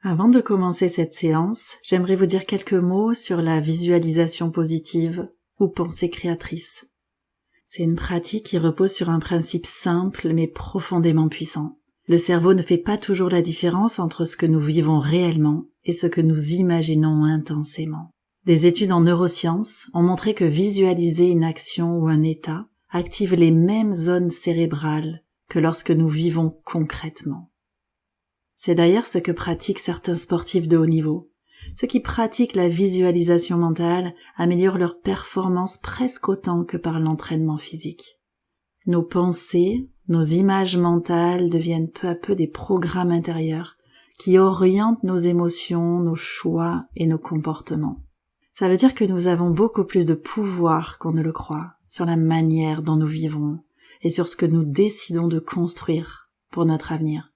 Avant de commencer cette séance, j'aimerais vous dire quelques mots sur la visualisation positive ou pensée créatrice. C'est une pratique qui repose sur un principe simple mais profondément puissant. Le cerveau ne fait pas toujours la différence entre ce que nous vivons réellement et ce que nous imaginons intensément. Des études en neurosciences ont montré que visualiser une action ou un état active les mêmes zones cérébrales que lorsque nous vivons concrètement. C'est d'ailleurs ce que pratiquent certains sportifs de haut niveau. Ceux qui pratiquent la visualisation mentale améliorent leur performance presque autant que par l'entraînement physique. Nos pensées, nos images mentales deviennent peu à peu des programmes intérieurs qui orientent nos émotions, nos choix et nos comportements. Ça veut dire que nous avons beaucoup plus de pouvoir qu'on ne le croit sur la manière dont nous vivons et sur ce que nous décidons de construire pour notre avenir.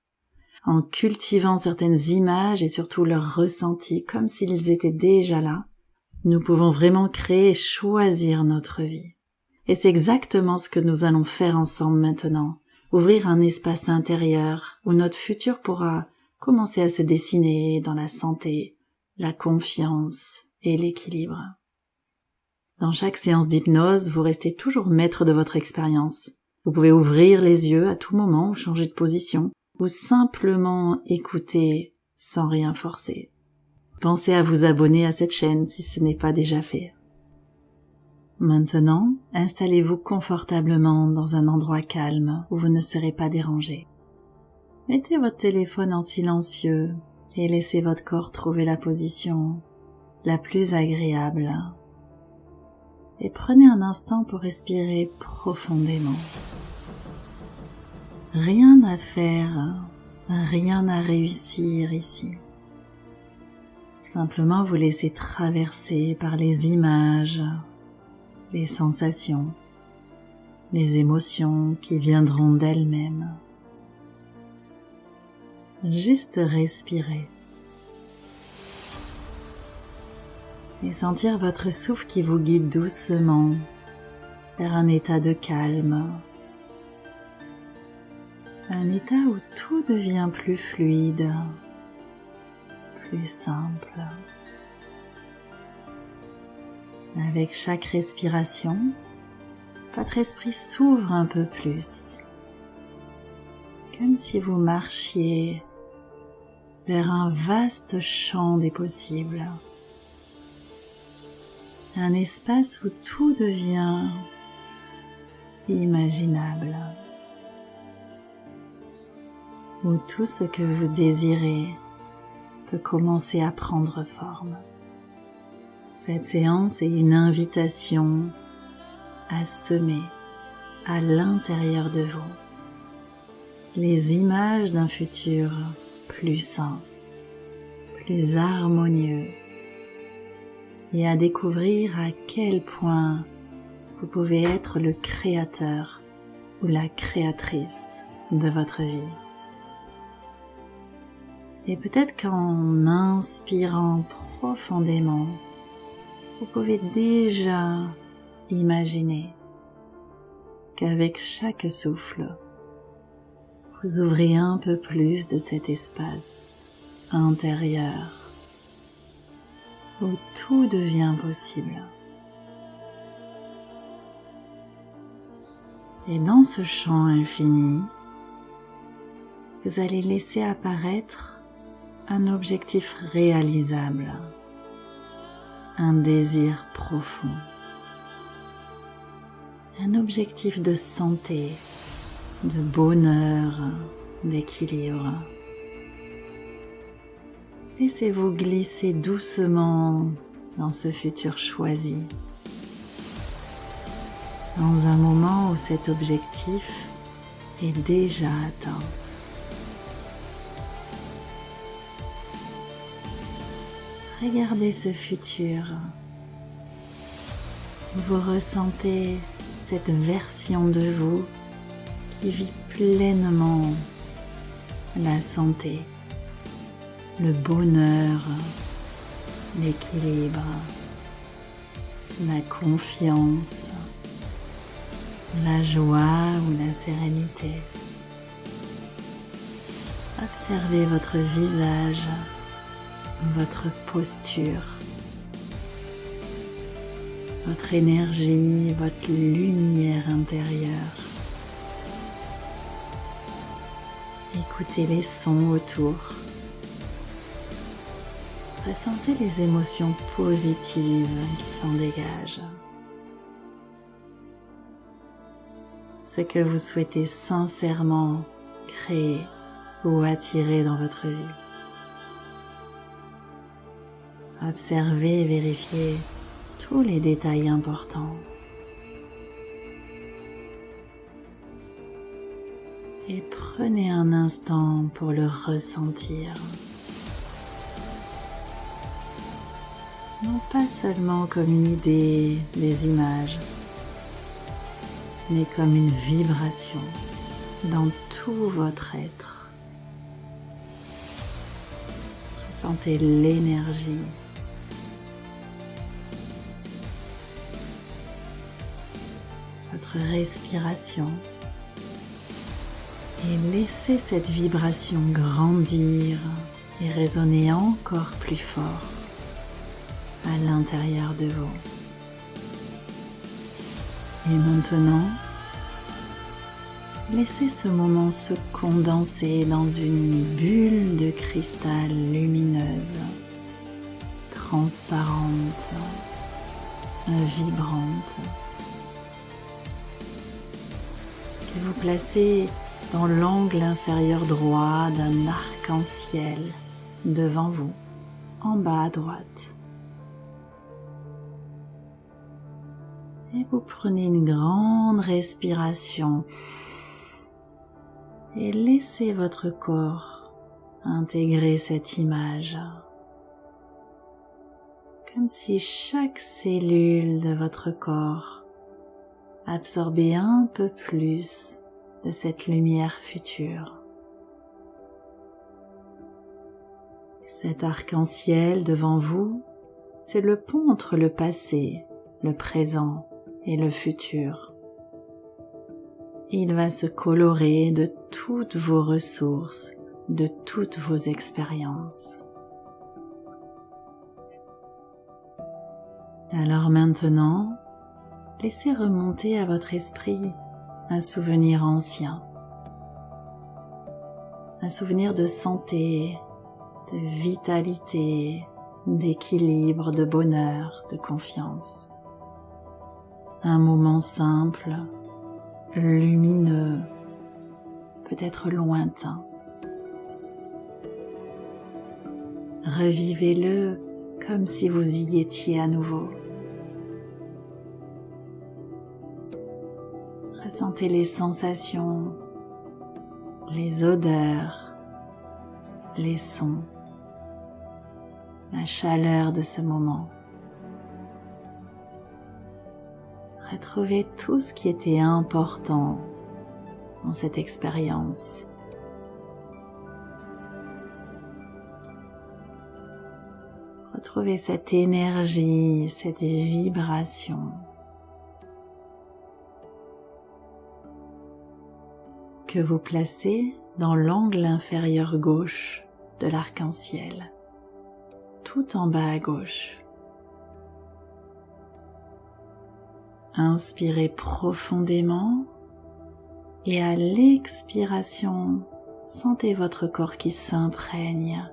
En cultivant certaines images et surtout leurs ressentis comme s'ils étaient déjà là, nous pouvons vraiment créer et choisir notre vie. Et c'est exactement ce que nous allons faire ensemble maintenant, ouvrir un espace intérieur où notre futur pourra commencer à se dessiner dans la santé, la confiance et l'équilibre. Dans chaque séance d'hypnose, vous restez toujours maître de votre expérience. Vous pouvez ouvrir les yeux à tout moment ou changer de position, ou simplement écouter sans rien forcer. Pensez à vous abonner à cette chaîne si ce n'est pas déjà fait. Maintenant, installez-vous confortablement dans un endroit calme où vous ne serez pas dérangé. Mettez votre téléphone en silencieux et laissez votre corps trouver la position la plus agréable. Et prenez un instant pour respirer profondément. Rien à faire, rien à réussir ici. Simplement vous laissez traverser par les images, les sensations, les émotions qui viendront d'elles-mêmes. Juste respirer. Et sentir votre souffle qui vous guide doucement vers un état de calme. Un état où tout devient plus fluide, plus simple. Avec chaque respiration, votre esprit s'ouvre un peu plus, comme si vous marchiez vers un vaste champ des possibles. Un espace où tout devient imaginable. Où tout ce que vous désirez peut commencer à prendre forme. Cette séance est une invitation à semer à l'intérieur de vous les images d'un futur plus sain, plus harmonieux et à découvrir à quel point vous pouvez être le créateur ou la créatrice de votre vie. Et peut-être qu'en inspirant profondément, vous pouvez déjà imaginer qu'avec chaque souffle, vous ouvrez un peu plus de cet espace intérieur où tout devient possible. Et dans ce champ infini, vous allez laisser apparaître un objectif réalisable, un désir profond, un objectif de santé, de bonheur, d'équilibre. Laissez-vous glisser doucement dans ce futur choisi, dans un moment où cet objectif est déjà atteint. Regardez ce futur. Vous ressentez cette version de vous qui vit pleinement la santé, le bonheur, l'équilibre, la confiance, la joie ou la sérénité. Observez votre visage votre posture, votre énergie, votre lumière intérieure. Écoutez les sons autour. Ressentez les émotions positives qui s'en dégagent. Ce que vous souhaitez sincèrement créer ou attirer dans votre vie. Observez et vérifiez tous les détails importants. Et prenez un instant pour le ressentir. Non pas seulement comme une idée, des images, mais comme une vibration dans tout votre être. Ressentez l'énergie. Votre respiration. Et laissez cette vibration grandir et résonner encore plus fort à l'intérieur de vous. Et maintenant, laissez ce moment se condenser dans une bulle de cristal lumineuse, transparente, vibrante, que vous placez dans l'angle inférieur droit d'un arc-en-ciel devant vous, en bas à droite. Et vous prenez une grande respiration et laissez votre corps intégrer cette image. Comme si chaque cellule de votre corps absorbait un peu plus de cette lumière future. Cet arc-en-ciel devant vous, c'est le pont entre le passé, le présent et le futur. Il va se colorer de toutes vos ressources, de toutes vos expériences. Alors maintenant, laissez remonter à votre esprit un souvenir ancien, un souvenir de santé, de vitalité, d'équilibre, de bonheur, de confiance. Un moment simple, lumineux, peut-être lointain. Revivez-le comme si vous y étiez à nouveau. Ressentez les sensations, les odeurs, les sons, la chaleur de ce moment. Retrouvez tout ce qui était important dans cette expérience. Retrouvez cette énergie, cette vibration. Que vous placez dans l'angle inférieur gauche de l'arc-en-ciel, tout en bas à gauche. Inspirez profondément et à l'expiration, sentez votre corps qui s'imprègne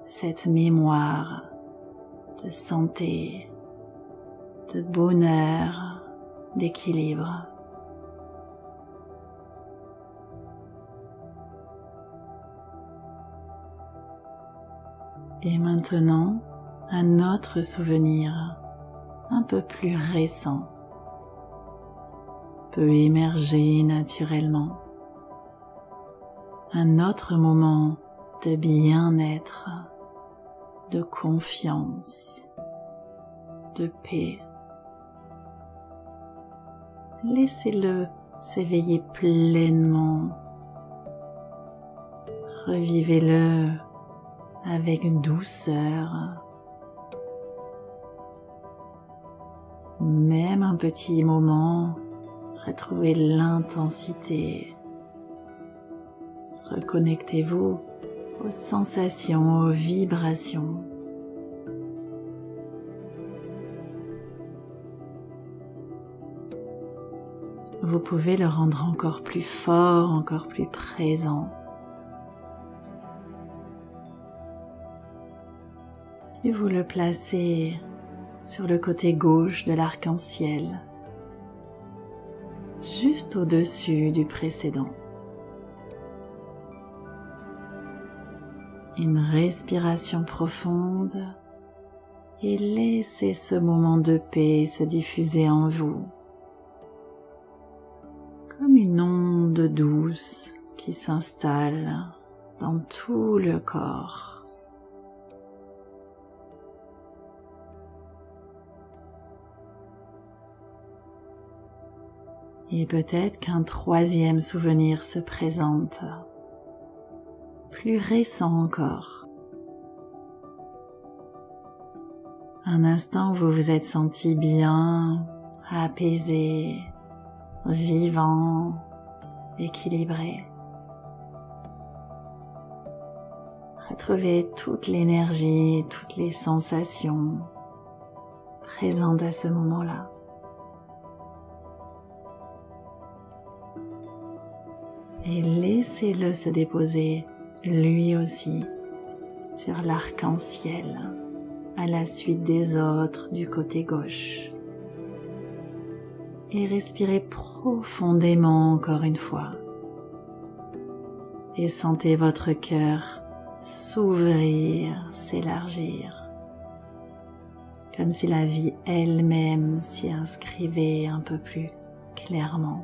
de cette mémoire de santé, de bonheur, d'équilibre. Et maintenant, un autre souvenir, un peu plus récent, peut émerger naturellement. Un autre moment de bien-être, de confiance, de paix. Laissez-le s'éveiller pleinement. Revivez-le avec douceur. Même un petit moment, retrouvez l'intensité. Reconnectez-vous aux sensations, aux vibrations vous pouvez le rendre encore plus fort, encore plus présent. Et vous le placez sur le côté gauche de l'arc-en-ciel, juste au-dessus du précédent. Une respiration profonde et laissez ce moment de paix se diffuser en vous, comme une onde douce qui s'installe dans tout le corps. Et peut-être qu'un troisième souvenir se présente, plus récent encore. Un instant où vous vous êtes senti bien, apaisé, vivant, équilibré. Retrouvez toute l'énergie, toutes les sensations présentes à ce moment-là. Et laissez-le se déposer, lui aussi, sur l'arc-en-ciel, à la suite des autres du côté gauche. Et respirez profondément encore une fois. Et sentez votre cœur s'ouvrir, s'élargir, comme si la vie elle-même s'y inscrivait un peu plus clairement.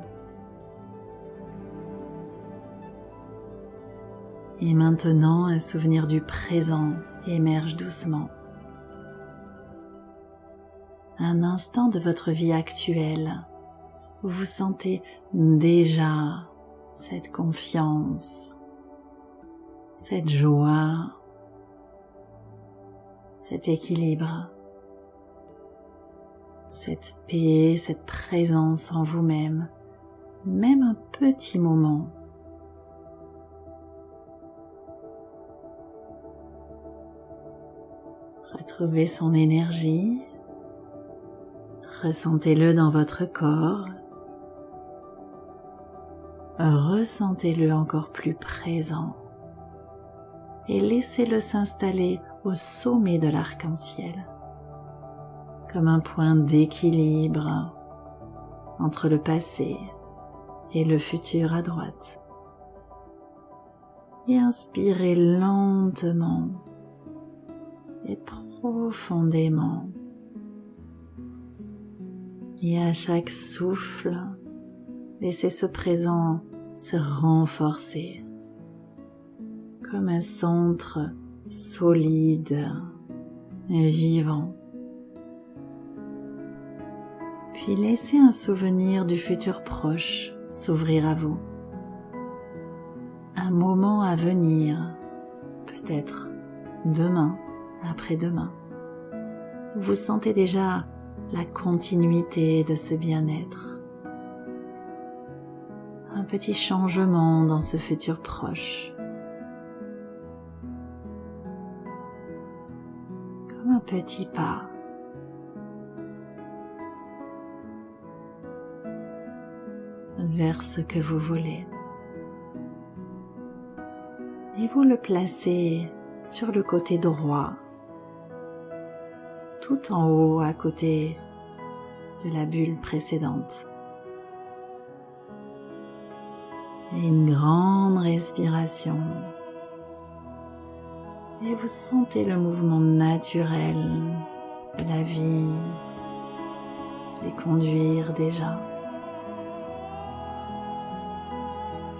Et maintenant, un souvenir du présent émerge doucement. Un instant de votre vie actuelle où vous sentez déjà cette confiance, cette joie, cet équilibre, cette paix, cette présence en vous-même, même un petit moment. Retrouvez son énergie, ressentez-le dans votre corps, ressentez-le encore plus présent et laissez-le s'installer au sommet de l'arc-en-ciel, comme un point d'équilibre entre le passé et le futur à droite. Et inspirez lentement et profondément. Et à chaque souffle, laissez ce présent se renforcer comme un centre solide et vivant. Puis laissez un souvenir du futur proche s'ouvrir à vous. Un moment à venir, peut-être demain, après-demain. Vous sentez déjà la continuité de ce bien-être. Un petit changement dans ce futur proche. Comme un petit pas. Vers ce que vous voulez. Et vous le placez sur le côté droit, tout en haut à côté de la bulle précédente. Et une grande respiration. Et vous sentez le mouvement naturel de la vie vous y conduire déjà.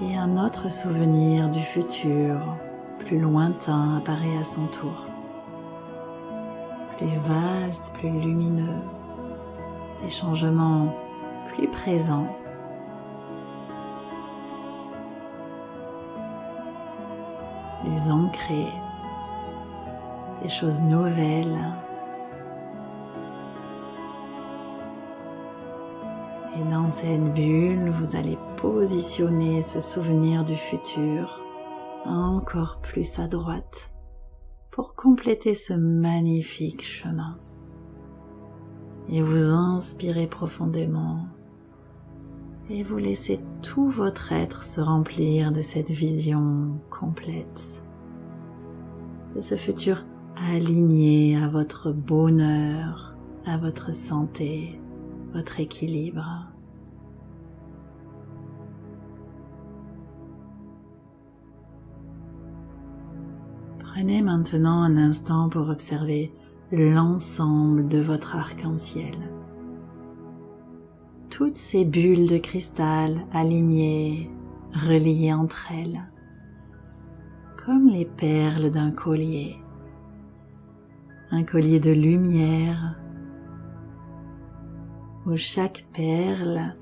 Et un autre souvenir du futur, plus lointain, apparaît à son tour. Plus vaste, plus lumineux, des changements plus présents. Plus ancrés, des choses nouvelles. Et dans cette bulle, vous allez positionner ce souvenir du futur encore plus à droite pour compléter ce magnifique chemin. Et vous inspirez profondément et vous laissez tout votre être se remplir de cette vision complète, de ce futur aligné à votre bonheur, à votre santé, votre équilibre. Prenez maintenant un instant pour observer l'ensemble de votre arc-en-ciel. Toutes ces bulles de cristal alignées, reliées entre elles, comme les perles d'un collier. Un collier de lumière où chaque perle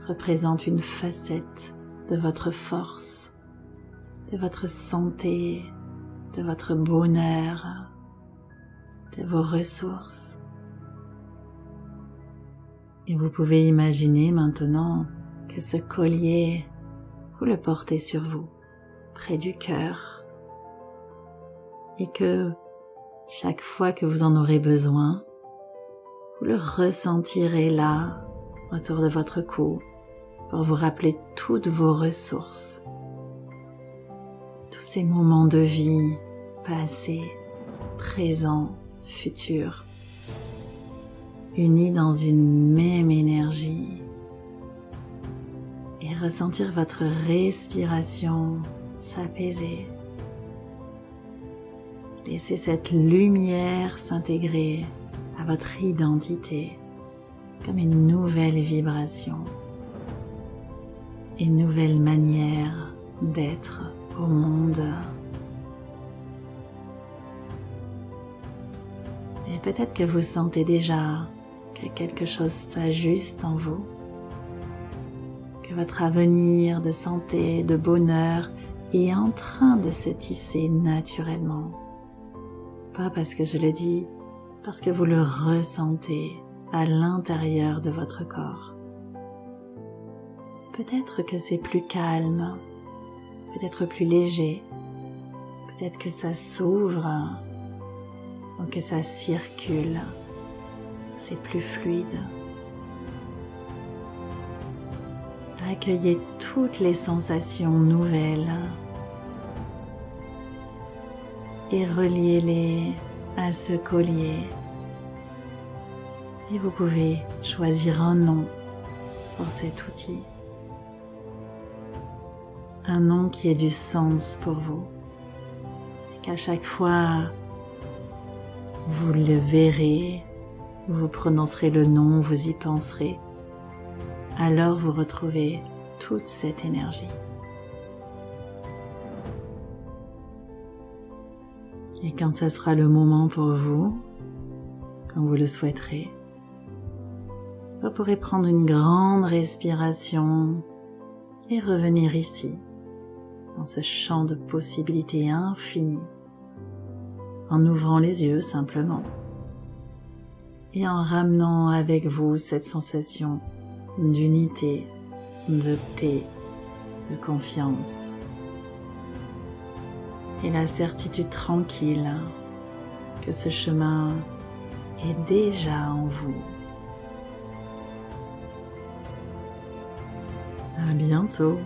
représente une facette de votre force, de votre santé, de votre bonheur, de vos ressources. Et vous pouvez imaginer maintenant que ce collier, vous le portez sur vous, près du cœur, et que chaque fois que vous en aurez besoin, vous le ressentirez là, autour de votre cou, pour vous rappeler toutes vos ressources, tous ces moments de vie, passés, présents, futurs, unis dans une même énergie, et ressentir votre respiration s'apaiser. Laissez cette lumière s'intégrer à votre identité comme une nouvelle vibration, une nouvelle manière d'être au monde. Et peut-être que vous sentez déjà que quelque chose s'ajuste en vous, que votre avenir de santé, de bonheur est en train de se tisser naturellement. Pas parce que je le dis, parce que vous le ressentez à l'intérieur de votre corps. Peut-être que c'est plus calme, peut-être plus léger, peut-être que ça s'ouvre, ou que ça circule, c'est plus fluide. Accueillez toutes les sensations nouvelles et reliez-les à ce collier. Et vous pouvez choisir un nom pour cet outil. Un nom qui ait du sens pour vous. Et qu'à chaque fois, vous le verrez, vous prononcerez le nom, vous y penserez. Alors vous retrouvez toute cette énergie. Et quand ce sera le moment pour vous, comme vous le souhaiterez, vous pourrez prendre une grande respiration et revenir ici, dans ce champ de possibilités infinies, en ouvrant les yeux simplement et en ramenant avec vous cette sensation d'unité, de paix, de confiance et la certitude tranquille que ce chemin est déjà en vous. À bientôt.